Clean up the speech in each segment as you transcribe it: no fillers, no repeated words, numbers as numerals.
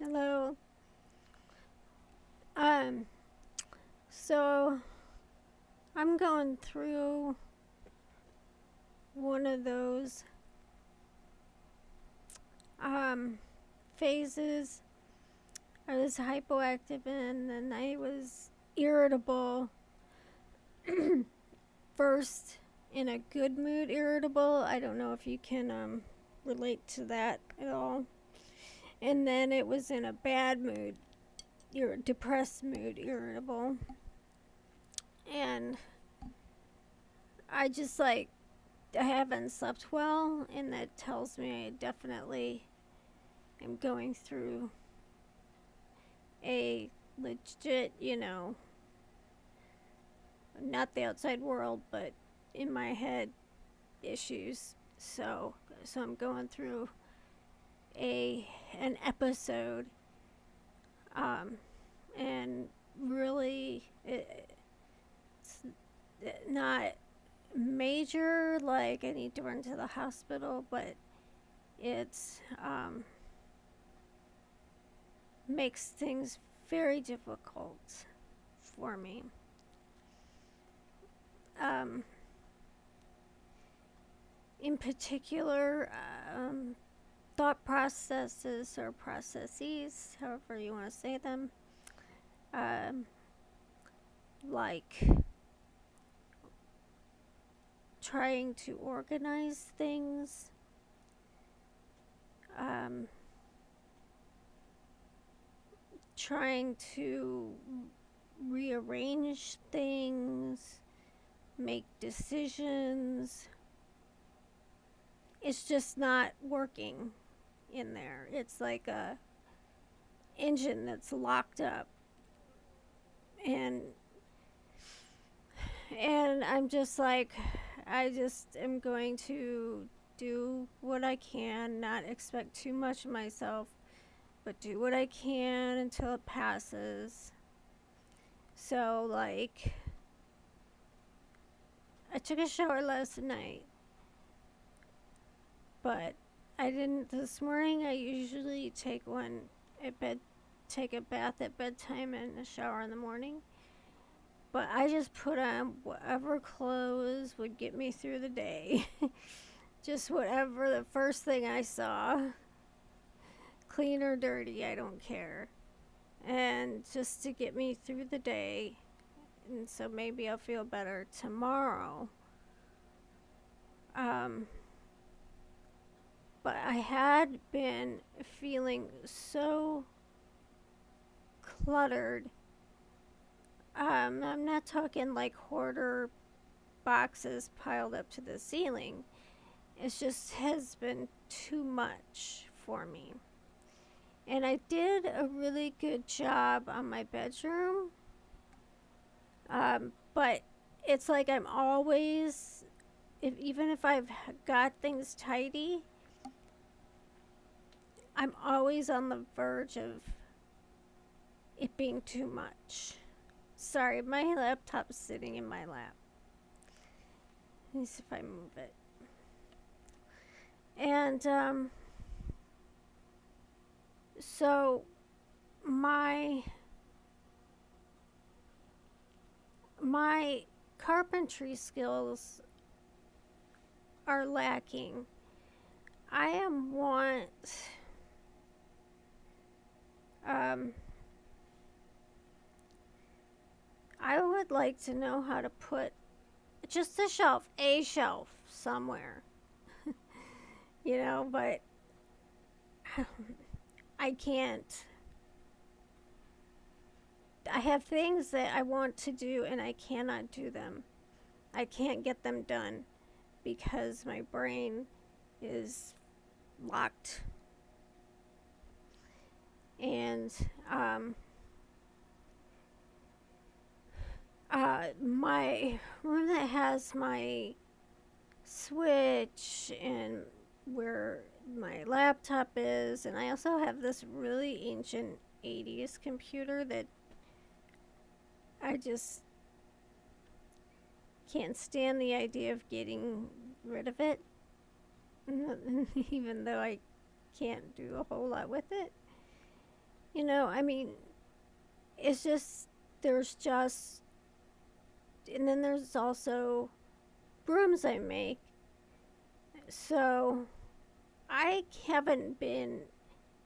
Hello. Um, so I'm going through one of those um phases. I was hypoactive and then I was irritable. First in a good mood irritable. I don't know if you can relate to that at all. And then it was in a bad mood, depressed mood irritable. And I just like I haven't slept well, and that tells me I definitely am going through a legit, not the outside world, but in my head issues. So I'm going through a an episode, um, and really it's not major. Like I need to run to the hospital, but it's makes things very difficult for me. Um, in particular, thought processes or processes, however you want to say them, um, like trying to organize things, um, trying to rearrange things, make decisions. It's just not working in there. It's like a engine that's locked up, and I'm just like, I just am going to do what I can, not expect too much of myself, but do what I can until it passes. So, like, I took a shower last night, but I didn't this morning. I usually take one at bed, take a bath at bedtime and a shower in the morning. But I just put on whatever clothes would get me through the day. Just whatever the first thing I saw, clean or dirty, I don't care. And just to get me through the day. And so maybe I'll feel better tomorrow. Um, but I had been feeling so cluttered. I'm not talking like hoarder boxes piled up to the ceiling. It just has been too much for me. And I did a really good job on my bedroom. But it's like I'm always, even if I've got things tidy, I'm always on the verge of it being too much. Sorry, my laptop's sitting in my lap. Let me see if I move it. And so my my carpentry skills are lacking. I am want um I would like to know how to put just a shelf somewhere, but I can't. I have things that I want to do and I cannot do them. I can't get them done because my brain is locked. And my room that has my switch and where my laptop is, and I also have this really ancient 80s computer that I just can't stand the idea of getting rid of it, even though I can't do a whole lot with it. I mean, it's just, there's just, and then there's also brooms I make. So I haven't been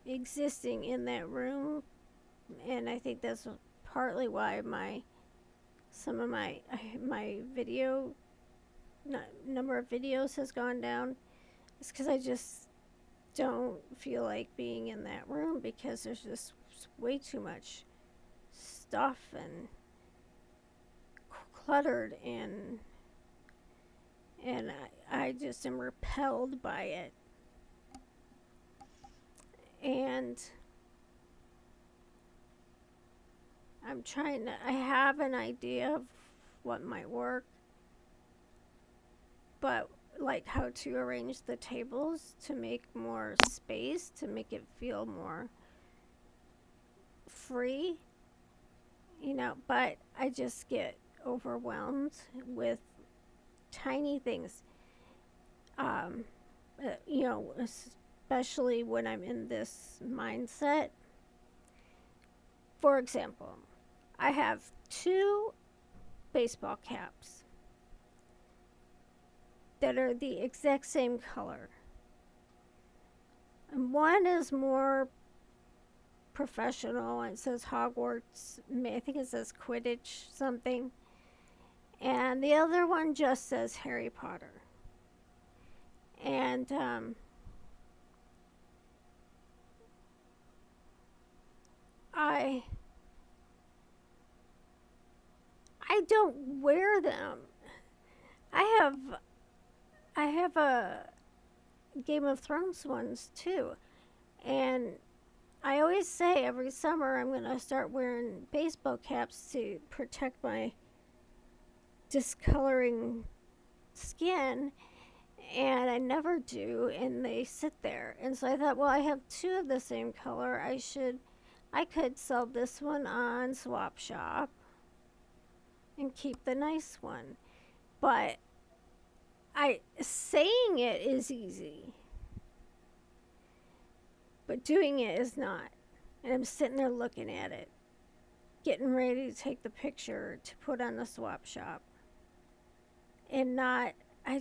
existing in that room, and I think that's partly why some of my video number of videos has gone down. It's because I just don't feel like being in that room because there's just way too much stuff and cluttered, and I just am repelled by it. And I have an idea of what might work, but like how to arrange the tables to make more space, to make it feel more free, but I just get overwhelmed with tiny things. Um, especially when I'm in this mindset. For example, I have two baseball caps that are the exact same color. And one is more professional. It says Hogwarts. I think it says Quidditch something. And the other one just says Harry Potter. And I don't wear them. I have a Game of Thrones ones too. And I always say every summer I'm going to start wearing baseball caps to protect my discoloring skin, and I never do, and they sit there. And so I thought, well, I have two of the same color. I could sell this one on Swap Shop and keep the nice one. But saying it is easy, but doing it is not. And I'm sitting there looking at it, getting ready to take the picture to put on the Swap Shop. And not, I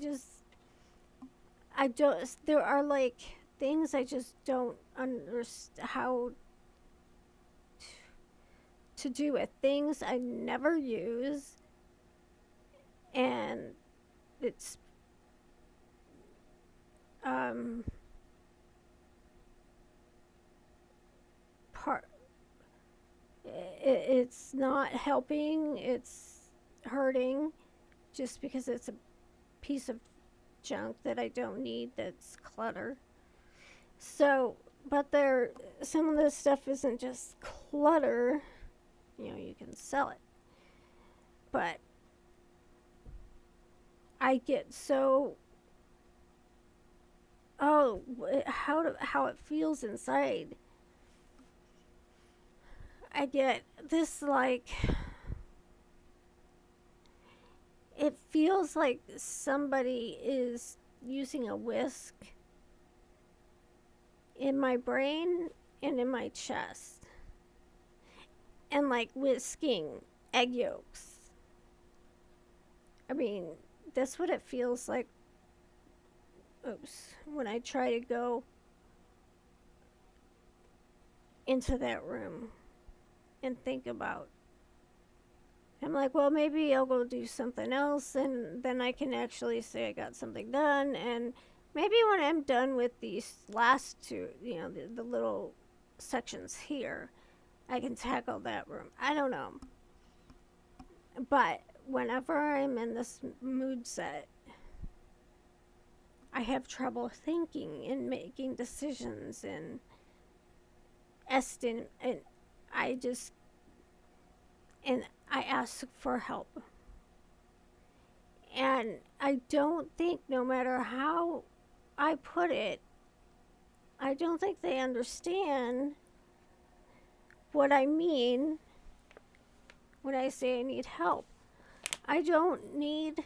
don't, there are like things I just don't understand how to do with things I never use. And it's, part, it's not helping, it's hurting just because it's a piece of junk that I don't need, that's clutter. So, but some of this stuff isn't just clutter. You can sell it. But I get so, how it feels inside. I get this, like, it feels like somebody is using a whisk in my brain and in my chest, and like whisking egg yolks. I mean, that's what it feels like. Oops, when I try to go into that room and think about, I'm like, well, maybe I'll go do something else, and then I can actually say I got something done. And maybe when I'm done with these last two, the little sections here, I can tackle that room. I don't know. But whenever I'm in this mood set, I have trouble thinking and making decisions and and I just, and I ask for help. And I don't think, no matter how I put it, I don't think they understand what I mean when I say I need help. I don't need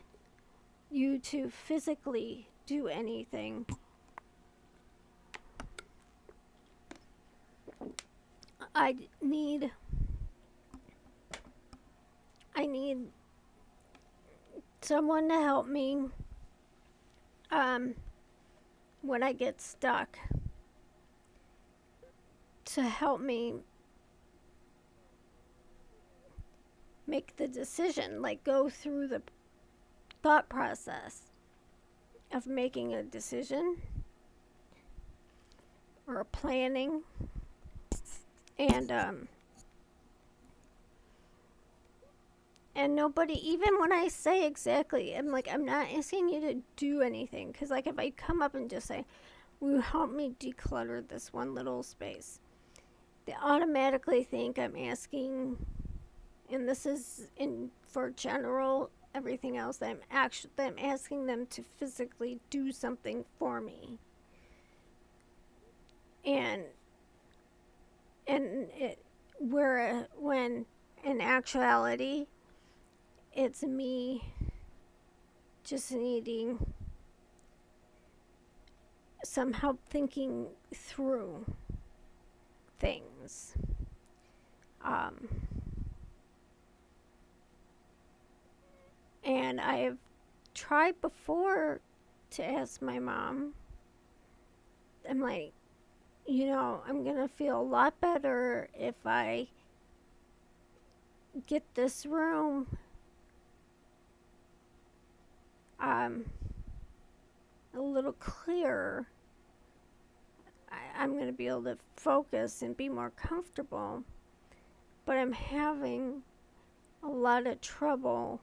you to physically do anything. I need I need someone to help me um, when I get stuck, to help me make the decision, like go through the thought process of making a decision or planning. And and nobody, even when I say exactly, I'm like, I'm not asking you to do anything, because like if I come up and just say, will you help me declutter this one little space, they automatically think I'm asking, and this is in for general everything else, that I'm asking them to physically do something for me. And and it where when in actuality it's me just needing some help thinking through things. um and I've tried before to ask my mom. I'm like, I'm gonna feel a lot better if I get this room um, a little clearer. I'm gonna be able to focus and be more comfortable. But I'm having a lot of trouble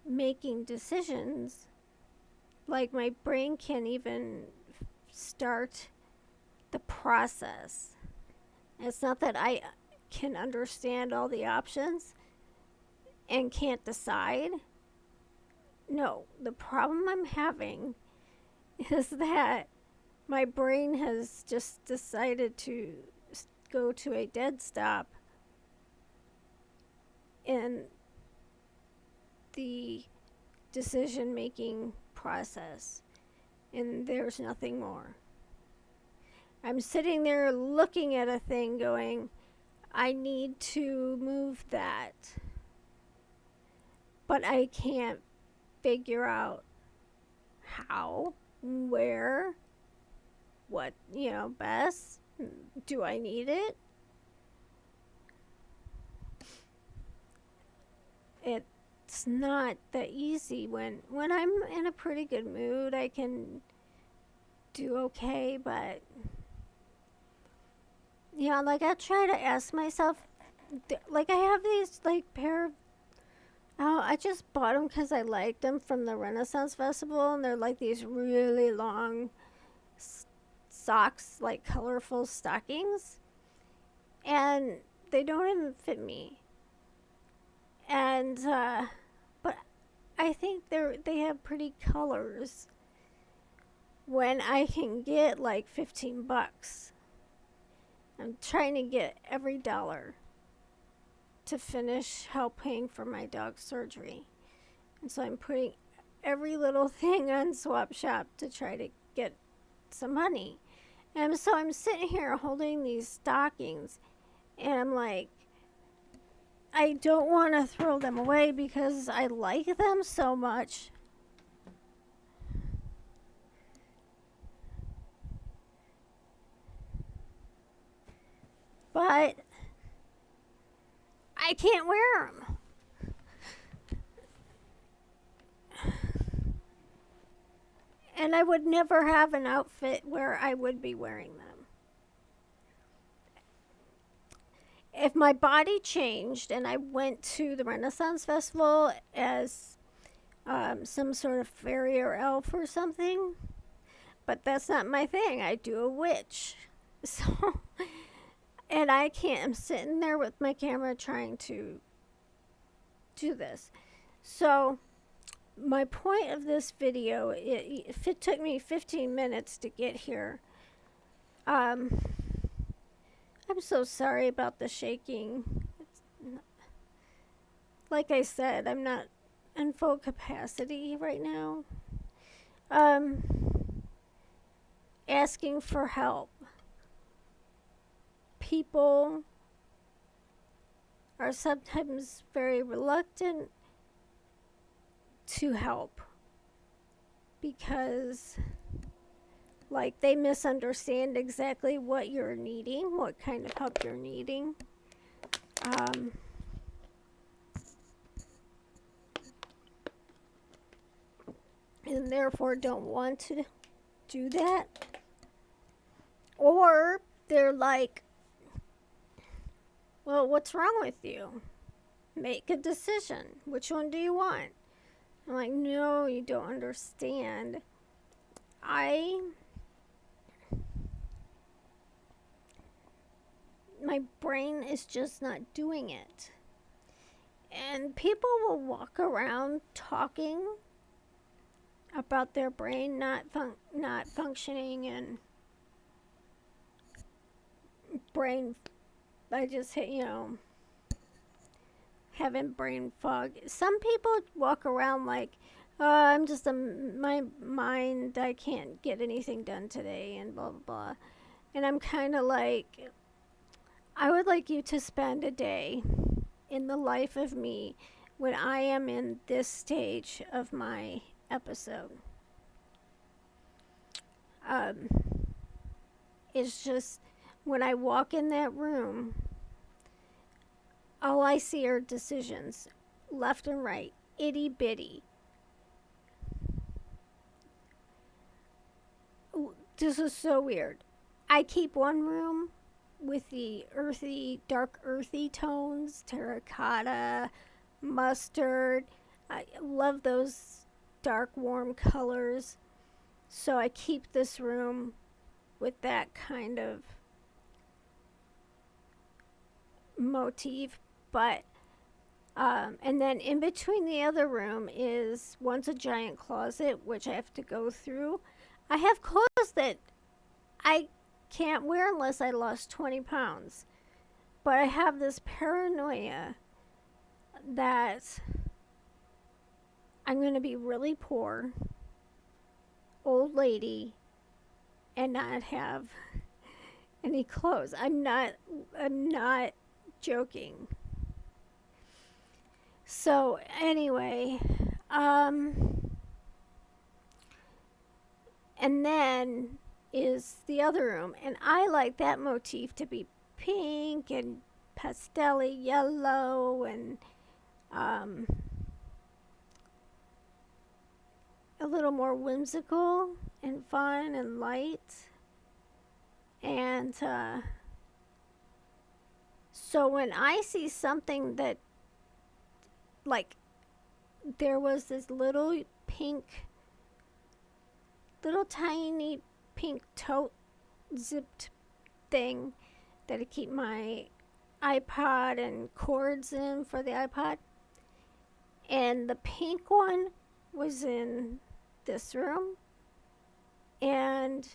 making decisions. Like my brain can't even start the process. It's not that I can understand all the options and can't decide. No, the problem I'm having is that my brain has just decided to go to a dead stop in the decision making process, and there's nothing more. I'm sitting there looking at a thing going, I need to move that, but I can't figure out how, where, what, best. Do I need it? It's not that easy. When I'm in a pretty good mood, I can do okay, but like I try to ask myself, like I have these like pair of, oh, I just bought them because I liked them from the Renaissance Festival, and they're like these really long socks, like colorful stockings, and they don't even fit me. And but I think they have pretty colors. When I can get like $15, I'm trying to get every dollar to finish helping for my dog's surgery. And so I'm putting every little thing on Swap Shop to try to get some money. And so I'm sitting here holding these stockings, and I'm like, I don't want to throw them away because I like them so much. But I can't wear them. And I would never have an outfit where I would be wearing them. If my body changed and I went to the Renaissance Festival as some sort of fairy or elf or something, but that's not my thing. I do a witch. So, and I can't, I'm sitting there with my camera trying to do this. So, my point of this video, if it took me 15 minutes to get here, I'm so sorry about the shaking. Like I said, I'm not in full capacity right now. Asking for help. people are sometimes very reluctant to help because, like, they misunderstand exactly what you're needing, what kind of help you're needing. Um, and therefore don't want to do that. Or they're like, well, what's wrong with you? Make a decision. Which one do you want? I'm like, no, you don't understand. My brain is just not doing it. And people will walk around talking about their brain not functioning and brain, I just hit, having brain fog. Some people walk around like, I'm just my mind, I can't get anything done today, and blah, blah, blah. And I'm kind of like, I would like you to spend a day in the life of me when I am in this stage of my episode. It's just when I walk in that room, all I see are decisions, left and right, itty bitty. This is so weird. I keep one room with the earthy, dark earthy tones, terracotta, mustard. I love those dark, warm colors. So I keep this room with that kind of motif. But, and then in between the other room is, one's a giant closet, which I have to go through. I have clothes that I can't wear unless I lost 20 pounds. But I have this paranoia that I'm going to be really poor, old lady, and not have any clothes. I'm not joking. So anyway, and then is the other room, and I like that motif to be pink and pastel yellow and a little more whimsical and fun and light. And so when I see something that, like, there was this little tiny pink tote zipped thing that I keep my iPod and cords in for the iPod. And the pink one was in this room. And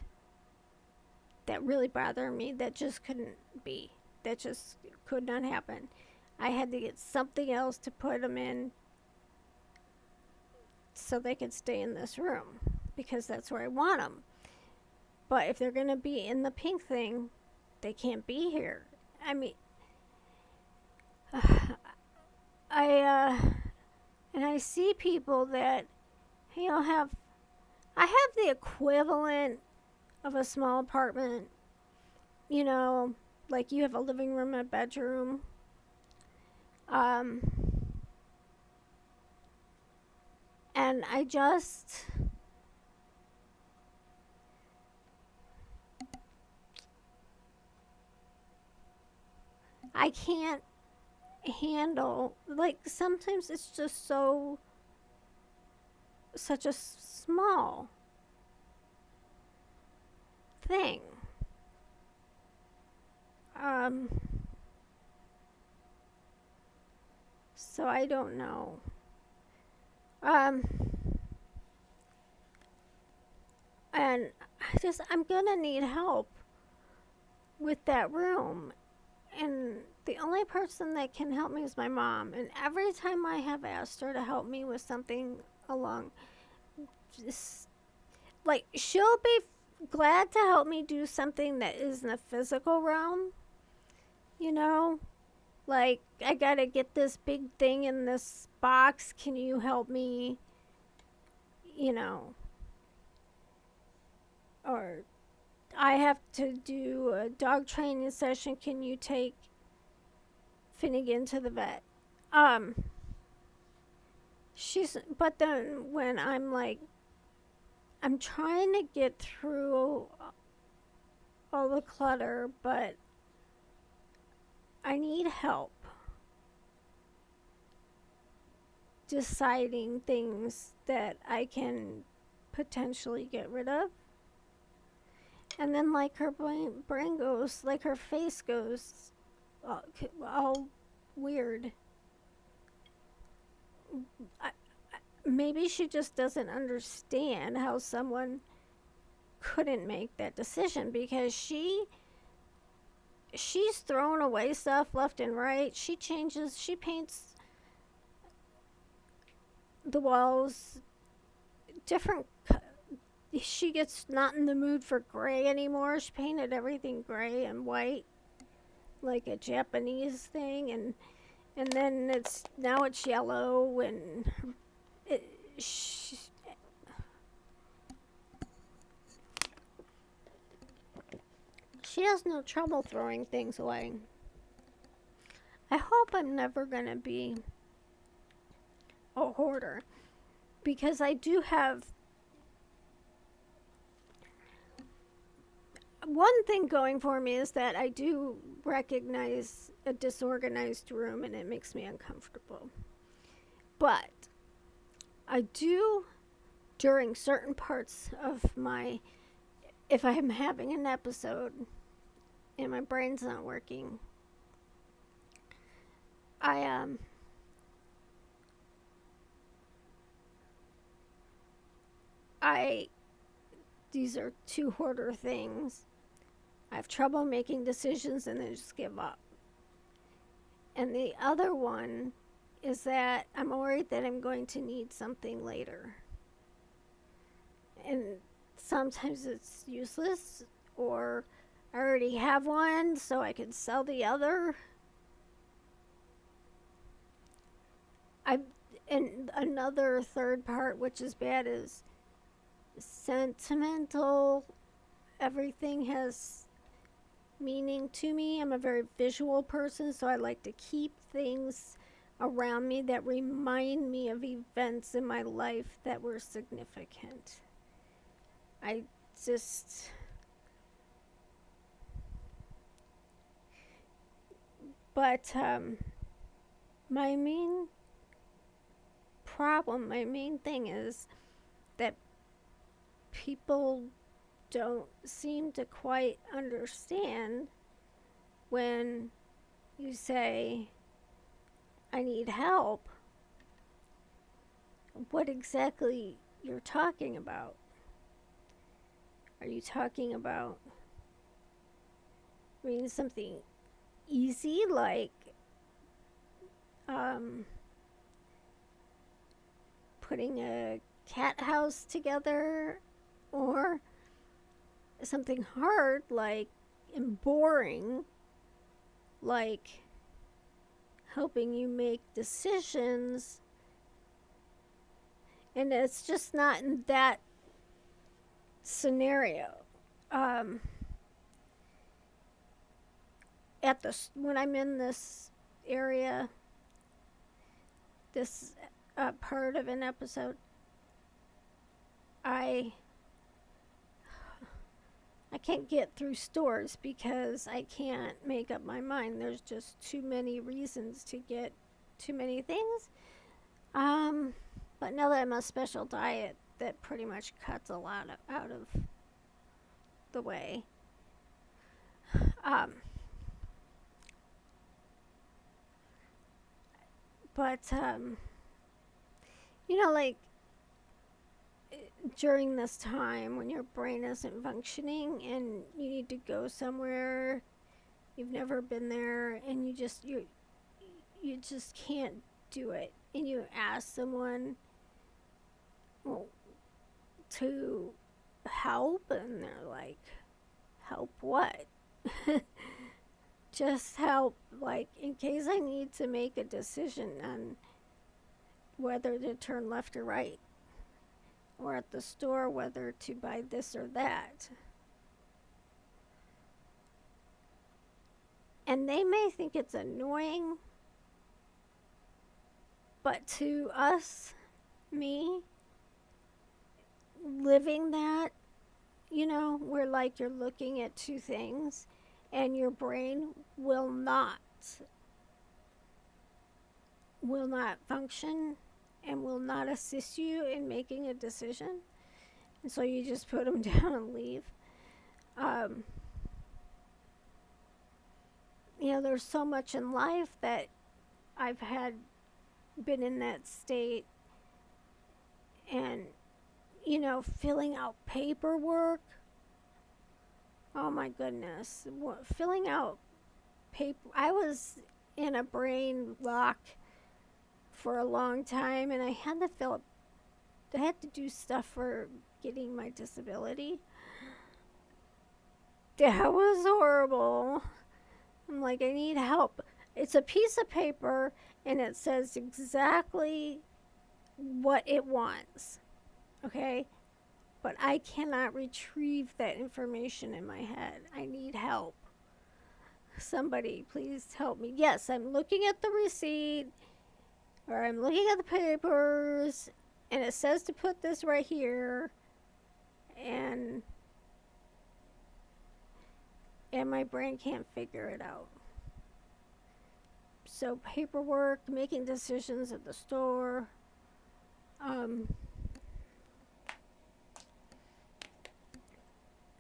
that really bothered me. That just couldn't be. That just could not happen. I had to get something else to put them in so they could stay in this room, because that's where I want them. But if they're going to be in the pink thing, they can't be here. I mean, and I see people that, I have the equivalent of a small apartment, like you have a living room and a bedroom. And I can't handle, like, sometimes it's just such a small thing. So I don't know. And I'm gonna need help with that room. And the only person that can help me is my mom. And every time I have asked her to help me with something along this, like, she'll be glad to help me do something that is in the physical realm. you know? Like, I gotta get this big thing in this box. Can you help me? You know, or I have to do a dog training session. Can you take Finnegan to the vet? Um, but then when I'm like, I'm trying to get through all the clutter, but I need help deciding things that I can potentially get rid of. And then, like, her brain goes, like, her face goes all weird. I, maybe she just doesn't understand how someone couldn't make that decision because she's thrown away stuff left and right. She paints the walls different. She gets not in the mood for gray anymore. She painted everything gray and white, like a Japanese thing, and then it's yellow, and it, she has no trouble throwing things away. I hope I'm never gonna be a hoarder because I do have one thing going for me is that I do recognize a disorganized room and it makes me uncomfortable. But I do, during certain parts of if I'm having an episode and my brain's not working, I I these are two hoarder things. I have trouble making decisions and then just give up. And the other one is that I'm worried that I'm going to need something later. And sometimes it's useless, or I already have one, so I can sell the other. And another third part, which is bad, is sentimental. Everything has meaning to me. I'm a very visual person, so I like to keep things around me that remind me of events in my life that were significant. I just. But my main my main thing is that people don't seem to quite understand when you say, I need help, what exactly you're talking about. Are you talking about something easy like putting a cat house together, or something hard like and boring like helping you make decisions, and it's just not in that scenario. um when I'm in this area, this part of an episode, I can't get through stores because I can't make up my mind. There's just too many reasons to get too many things. But now that I'm on a special diet, that pretty much cuts a lot out of the way. Um, but like during this time when your brain isn't functioning and you need to go somewhere you've never been there, and you just can't do it, and you ask someone, well, to help, and they're like, help what? just help, like, in case I need to make a decision on whether to turn left or right, or at the store whether to buy this or that. And they may think it's annoying, but to us, me, living that, where like you're looking at two things and your brain will not function and will not assist you in making a decision. And so you just put them down and leave. Um, there's so much in life that I've had been in that state, and filling out paperwork. Oh my goodness. Filling out paper. I was in a brain lock for a long time, and I had to do stuff for getting my disability. That was horrible. I'm like, I need help. It's a piece of paper, and it says exactly what it wants. Okay? But I cannot retrieve that information in my head. I need help. Somebody, please help me. Yes, I'm looking at the receipt, or I'm looking at the papers, and it says to put this right here, and my brain can't figure it out. So paperwork, making decisions at the store,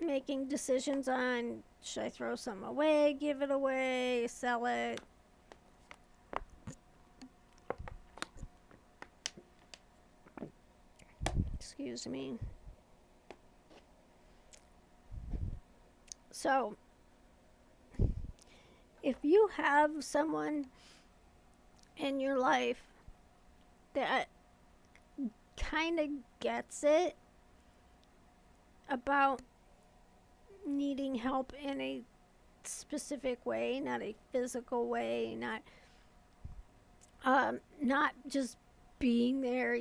making decisions on, should I throw something away, give it away, sell it. Excuse me. So, if you have someone in your life that kind of gets it about needing help in a specific way, not a physical way, not just being there,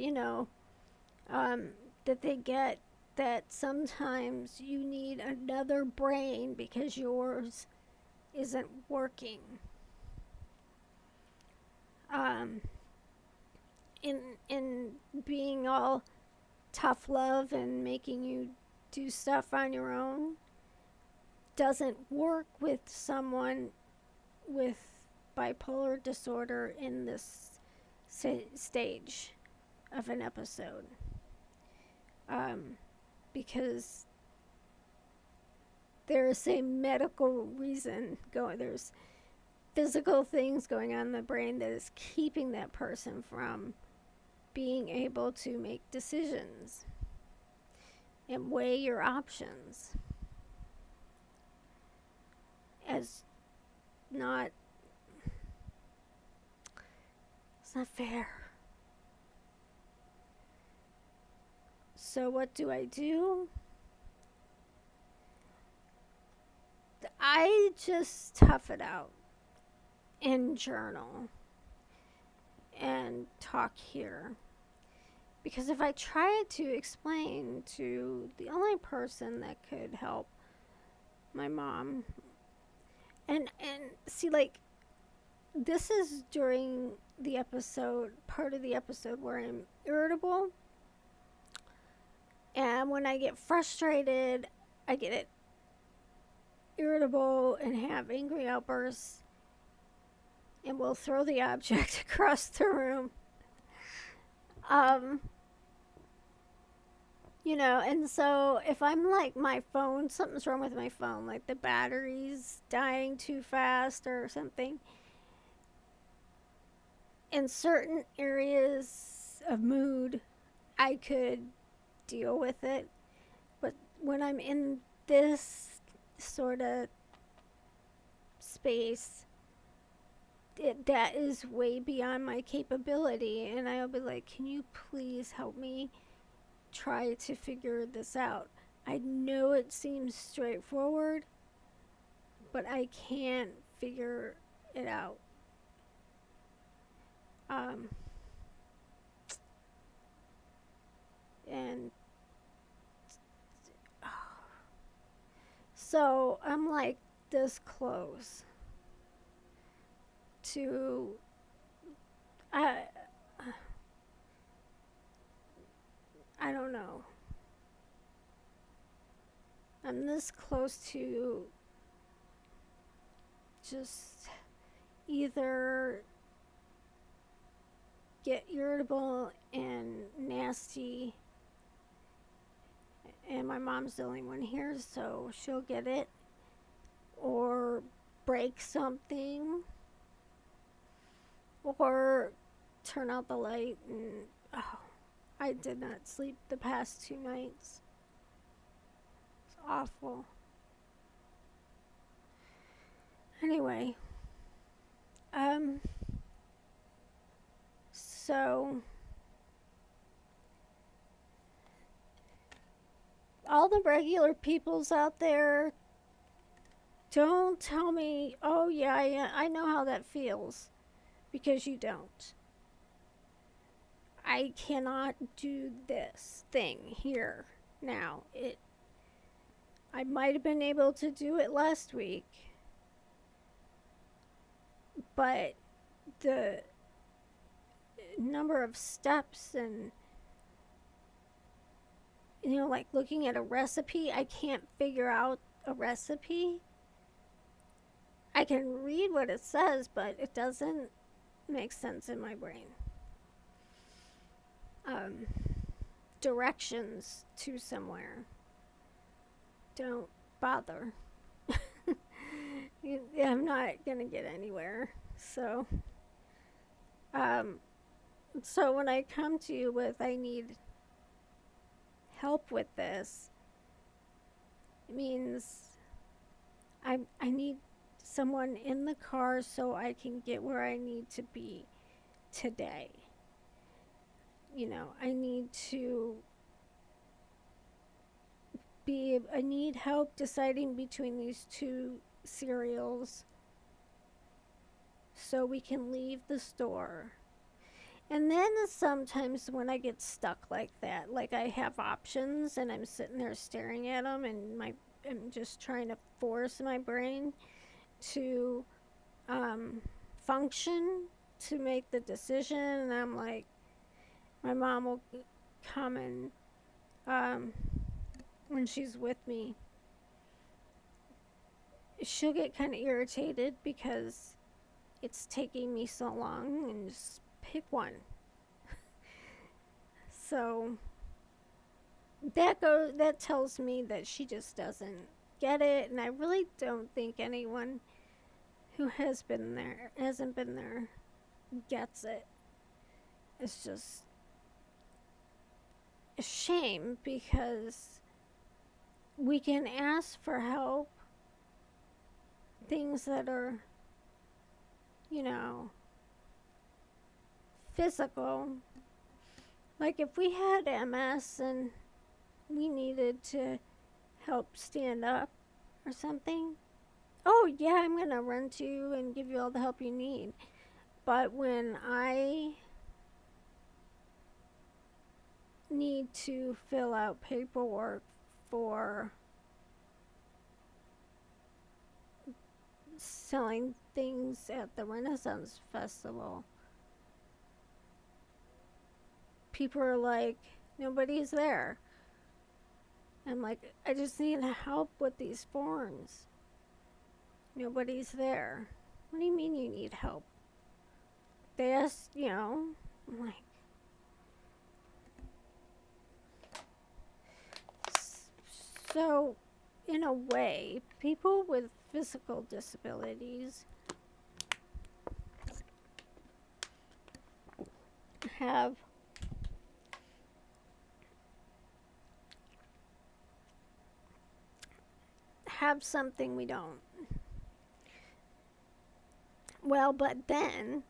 that they get that sometimes you need another brain because yours isn't working. In being all tough love and making you do stuff on your own doesn't work with someone with bipolar disorder in this stage of an episode. Because there's a medical reason going, there's physical things going on in the brain that is keeping that person from being able to make decisions and weigh your options as not, it's not fair. So what do? I just tough it out and journal and talk here. Because if I try to explain to the only person that could help my mom, and see, like, this is during the episode, part of the episode where I'm irritable. And when I get frustrated, I get irritable and have angry outbursts and will throw the object across the room. And so if I'm like, my phone, something's wrong with my phone, like the battery's dying too fast or something, in certain areas of mood, I could deal with it. But when I'm in this sort of space, that is way beyond my capability, and I'll be like, can you please help me try to figure this out? I know it seems straightforward, but I can't figure it out. Um, and so I'm like this close to I I don't know. I'm this close to just either get irritable and nasty, and my mom's the only one here, so she'll get it, or break something, or turn out the light, and oh, I did not sleep the past 2 nights. It's awful. Anyway, um, so all the regular peoples out there, don't tell me, oh yeah, yeah, I know how that feels, because you don't. I cannot do this thing here now. I might have been able to do it last week, but the number of steps and like looking at a recipe, I can't figure out a recipe. I can read what it says, but it doesn't make sense in my brain. Um, Directions to somewhere. Don't bother. I'm not gonna get anywhere. Um, so when I come to you with I need help with this, it means I need someone in the car so I can get where I need to be today. I need to I need help deciding between these two cereals so we can leave the store. And then sometimes when I get stuck like that, like I have options and I'm sitting there staring at them, and I'm just trying to force my brain to function to make the decision, and I'm like, my mom will come and when she's with me, she'll get kind of irritated because it's taking me so long, and just pick one. So that tells me that she just doesn't get it, and I really don't think anyone who hasn't been there gets it. It's just a shame because we can ask for help, things that are, you know, physical. Like if we had MS and we needed to help stand up or something, oh yeah, I'm gonna run to you and give you all the help you need. But when I need to fill out paperwork for selling things at the Renaissance Festival, people are like, nobody's there. I'm like, I just need help with these forms. Nobody's there. What do you mean you need help? They ask, I'm like, so in a way, people with physical disabilities have something we don't. Well, but then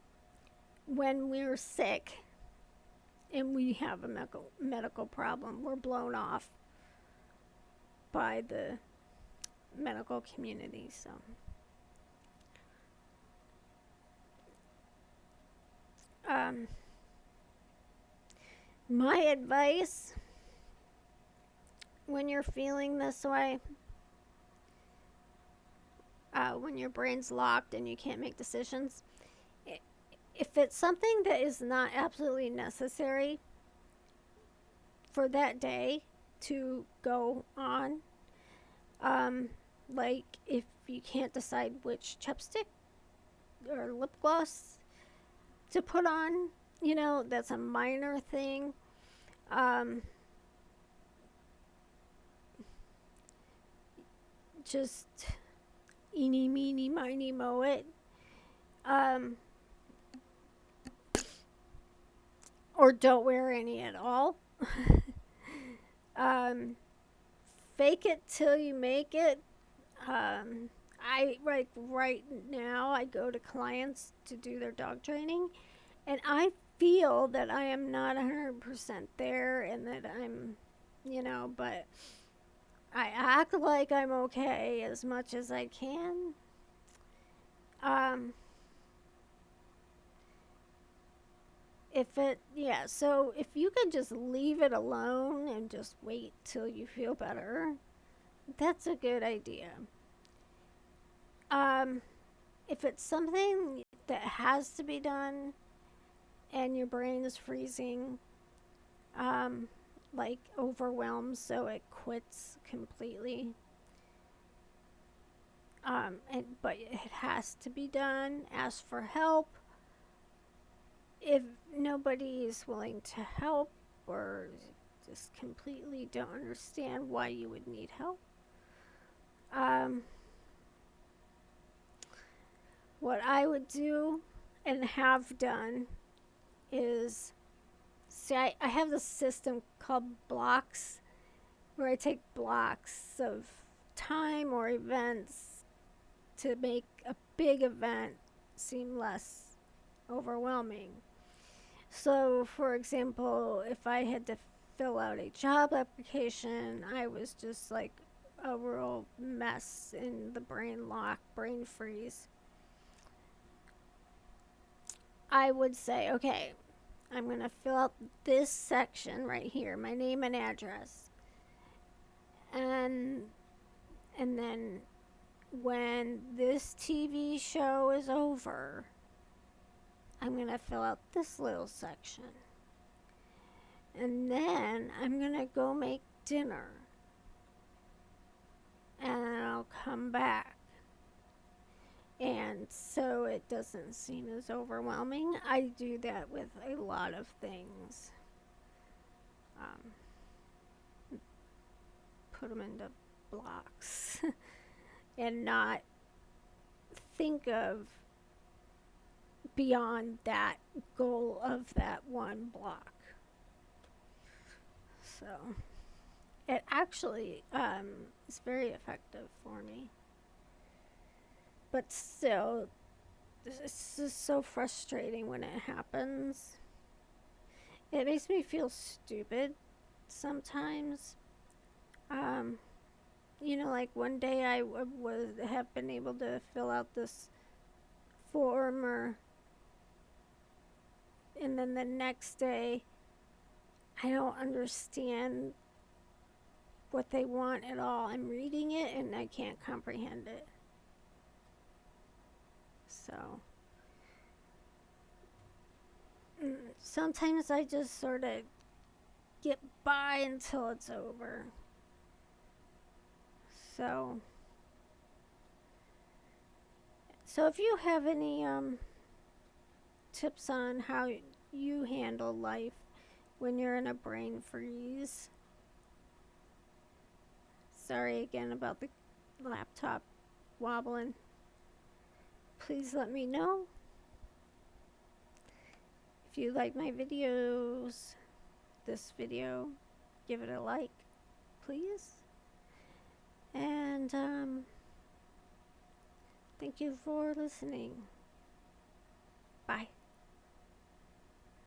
when we're sick and we have a medical problem, we're blown off by the medical community. So My advice when you're feeling this way, when your brain's locked and you can't make decisions, if it's something that is not absolutely necessary for that day to go on, like if you can't decide which chapstick or lip gloss to put on, that's a minor thing. Just eeny, meeny, miny, moe it. Or don't wear any at all. um, Fake it till you make it. I right now I go to clients to do their dog training, and I feel that I am not 100% there, and that I'm, but I act like I'm okay as much as I can. Um, so if you could just leave it alone and just wait till you feel better, that's a good idea. Um, if it's something that has to be done and your brain is freezing, um, like overwhelmed so it quits completely, but it has to be done, ask for help. If nobody is willing to help or just completely don't understand why you would need help, what I would do and have done is, see, I have this system called blocks, where I take blocks of time or events to make a big event seem less overwhelming. So, for example, if I had to fill out a job application, I was just like a real mess in the brain lock, brain freeze. I would say, okay, I'm going to fill out this section right here, my name and address. And then when this TV show is over, I'm going to fill out this little section. And then I'm going to go make dinner. And I'll come back. And so it doesn't seem as overwhelming. I do that with a lot of things. Put them into blocks and not think of beyond that goal of that one block. So it actually is very effective for me. But still, it's just so frustrating when it happens. It makes me feel stupid sometimes. Like one day I would have been able to fill out this form, and then the next day I don't understand what they want at all. I'm reading it and I can't comprehend it. So sometimes I just sort of get by until it's over. So if you have any tips on how you handle life when you're in a brain freeze. Sorry again about the laptop wobbling. Please let me know. If you like my videos, this video, give it a like, please. And thank you for listening. Bye.